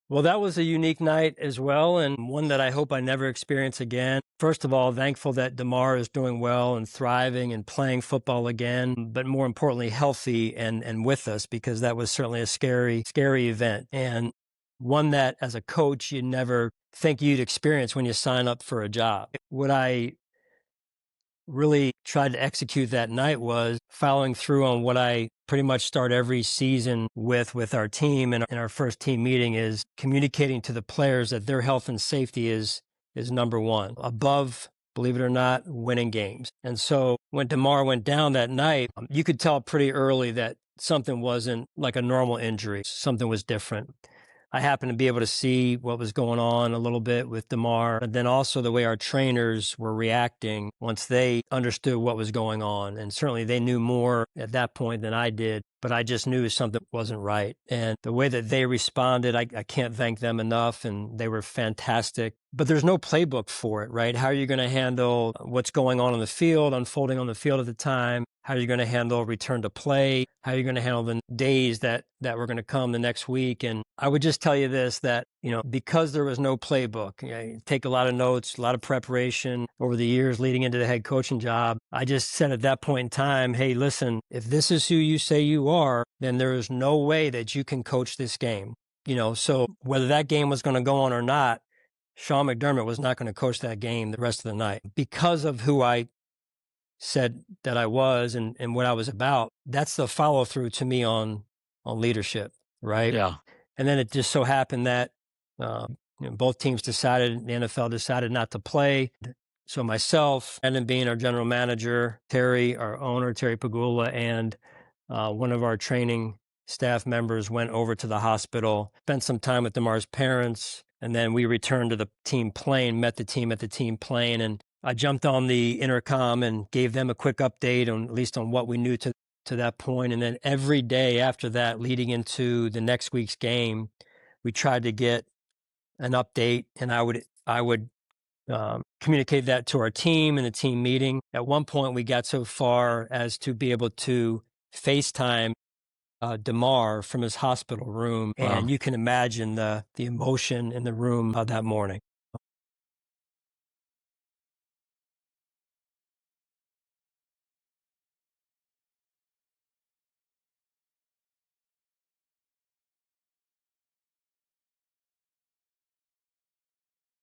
Well, that was a unique night as well, and one that I hope I never experience again. First of all, thankful that DeMar is doing well and thriving and playing football again, but more importantly, healthy and with us, because that was certainly a scary, scary event. And one that as a coach, you never think you'd experience when you sign up for a job. What I really tried to execute that night was following through on what I pretty much start every season with our team. And in our first team meeting is communicating to the players that their health and safety is number one, above, believe it or not, winning games. And so when DeMar went down that night, you could tell pretty early that something wasn't like a normal injury. Something was different. I happened to be able to see what was going on a little bit with DeMar, and then also the way our trainers were reacting once they understood what was going on. And certainly they knew more at that point than I did, but I just knew something wasn't right. And the way that they responded, I can't thank them enough, and they were fantastic. But there's no playbook for it, right? How are you going to handle what's going on the field, unfolding on the field at the time? How are you going to handle return to play? How are you going to handle the days that were going to come the next week? And I would just tell you this, that, because there was no playbook, you take a lot of notes, a lot of preparation over the years leading into the head coaching job. I just said at that point in time, hey, listen, if this is who you say you are, then there is no way that you can coach this game. So whether that game was going to go on or not, Sean McDermott was not going to coach that game the rest of the night because of who I said that I was and what I was about. That's the follow through to me on leadership, right? Yeah. And then it just so happened that both teams decided, the NFL decided not to play. So myself, and then being our general manager, Terry, our owner, Terry Pagula, and one of our training staff members went over to the hospital, spent some time with DeMar's parents, and then we returned to the team plane, met the team at the team plane, and I jumped on the intercom and gave them a quick update on at least on what we knew to that point. And then every day after that, leading into the next week's game, we tried to get an update, and I would communicate that to our team in the team meeting. At one point, we got so far as to be able to FaceTime DeMar from his hospital room, Wow. and you can imagine the emotion in the room that morning.